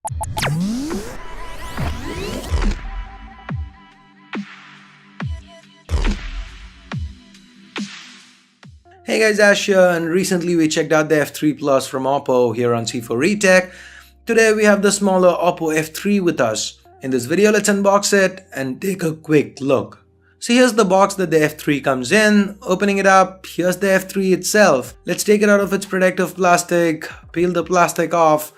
Hey guys, Ash here, and recently we checked out the F3 Plus from Oppo here on C4eTech. Today we have the smaller Oppo F3 with us. In this video, let's unbox it and take a quick look. So here's the box that the F3 comes in. Opening it up, here's the F3 itself. Let's take it out of its protective plastic, peel the plastic off.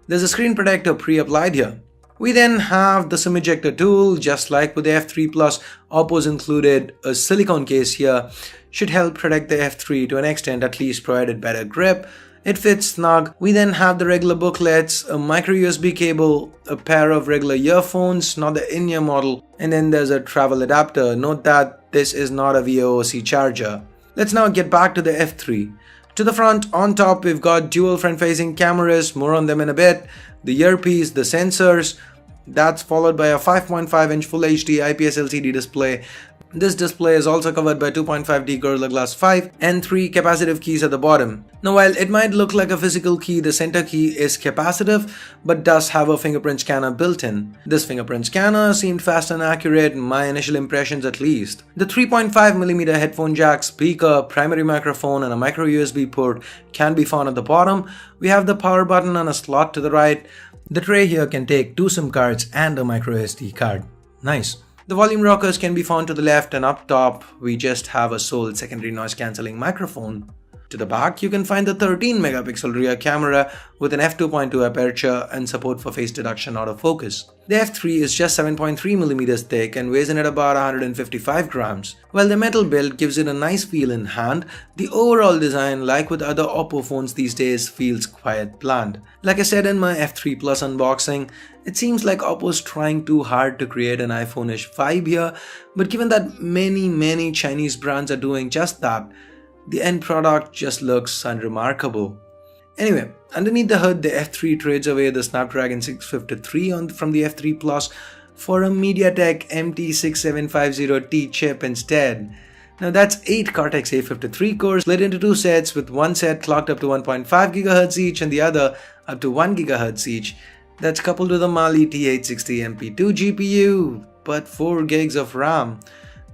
There's a screen protector pre-applied here. We then have the SIM ejector tool. Just like with the F3 Plus, Oppo's included a silicone case here. Should help protect the F3 to an extent, at least provided better grip. It fits snug. We then have the regular booklets, a micro USB cable, a pair of regular earphones, not the in-ear model, and then there's a travel adapter. Note that this is not a VOC charger. Let's now get back to the F3. To the front, on top, we've got dual front-facing cameras, more on them in a bit, the earpiece, the sensors. That's followed by a 5.5-inch Full HD IPS LCD display. This display is also covered by 2.5D Gorilla Glass 5 and 3 capacitive keys at the bottom. Now while it might look like a physical key, the center key is capacitive but does have a fingerprint scanner built in. This fingerprint scanner seemed fast and accurate, my initial impressions at least. The 3.5mm headphone jack, speaker, primary microphone and a micro USB port can be found at the bottom. We have the power button and a slot to the right. The tray here can take 2 SIM cards and a micro SD card. Nice. The volume rockers can be found to the left, and up top we just have a sole secondary noise cancelling microphone. To the back you can find the 13-megapixel rear camera with an f2.2 aperture and support for face detection autofocus. The F3 is just 7.3mm thick and weighs in at about 155 grams. While the metal build gives it a nice feel in hand, the overall design, like with other Oppo phones these days, feels quite bland. Like I said in my F3 Plus unboxing, it seems like Oppo's trying too hard to create an iPhone-ish vibe here, but given that many Chinese brands are doing just that, the end product just looks unremarkable. Anyway, underneath the hood, the F3 trades away the Snapdragon 653 from the F3 Plus for a MediaTek MT6750T chip instead. Now that's 8 Cortex A53 cores split into 2 sets, with one set clocked up to 1.5 GHz each and the other up to 1 GHz each. That's coupled with a Mali T860 MP2 GPU, but 4 gigs of RAM.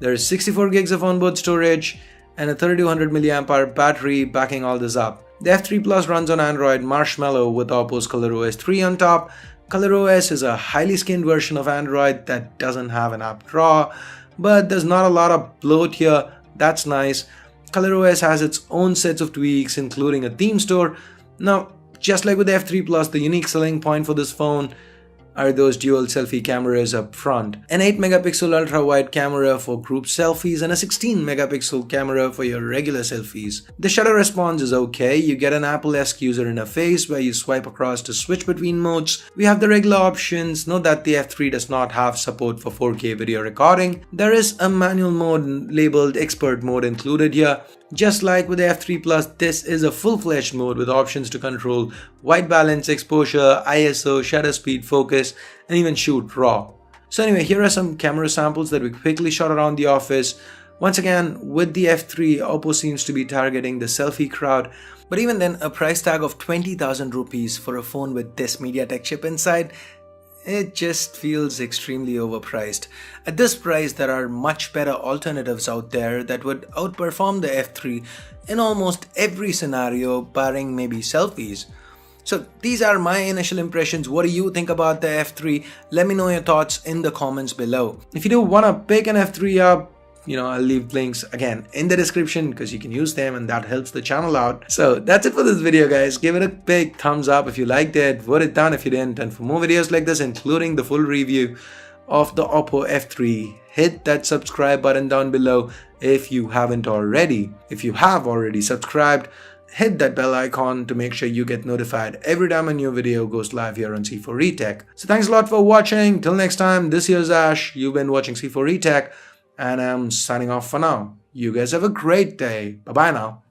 There's 64 gigs of onboard storage and a 3200 mAh battery backing all this up. The F3 Plus runs on Android Marshmallow with Oppo's ColorOS 3 on top. ColorOS is a highly skinned version of Android that doesn't have an app drawer, but there's not a lot of bloat here. That's nice. ColorOS has its own sets of tweaks, including a theme store. Now, just like with the F3 Plus, the unique selling point for this phone are those dual selfie cameras up front. An 8-megapixel ultra-wide camera for group selfies and a 16-megapixel camera for your regular selfies. The shutter response is okay. You get an Apple-esque user interface where you swipe across to switch between modes. We have the regular options. Note that the F3 does not have support for 4K video recording. There is a manual mode labeled Expert Mode included here. Just like with the F3 Plus, this is a full-fledged mode with options to control white balance, exposure, ISO, shutter speed, focus, and even shoot RAW. So anyway, here are some camera samples that we quickly shot around the office. Once again, with the F3, Oppo seems to be targeting the selfie crowd, but even then, a price tag of 20,000 rupees for a phone with this MediaTek chip inside, it just feels extremely overpriced. At this price, there are much better alternatives out there that would outperform the F3 in almost every scenario, barring maybe selfies. So these are my initial impressions. What do you think about the F3? Let me know your thoughts in the comments below. If you do want to pick an F3 up, I'll leave links again in the description because you can use them and that helps the channel out. So that's it for this video, guys. Give it a big thumbs up if you liked it, vote it down if you didn't, and for more videos like this, including the full review of the Oppo F3, hit that subscribe button down below if you haven't already. If you have already subscribed, hit that bell icon to make sure you get notified every time a new video goes live here on C4eTech. So thanks a lot for watching. Till next time, this here's Ash. You've been watching C4eTech. And I'm signing off for now. You guys have a great day. Bye-bye now.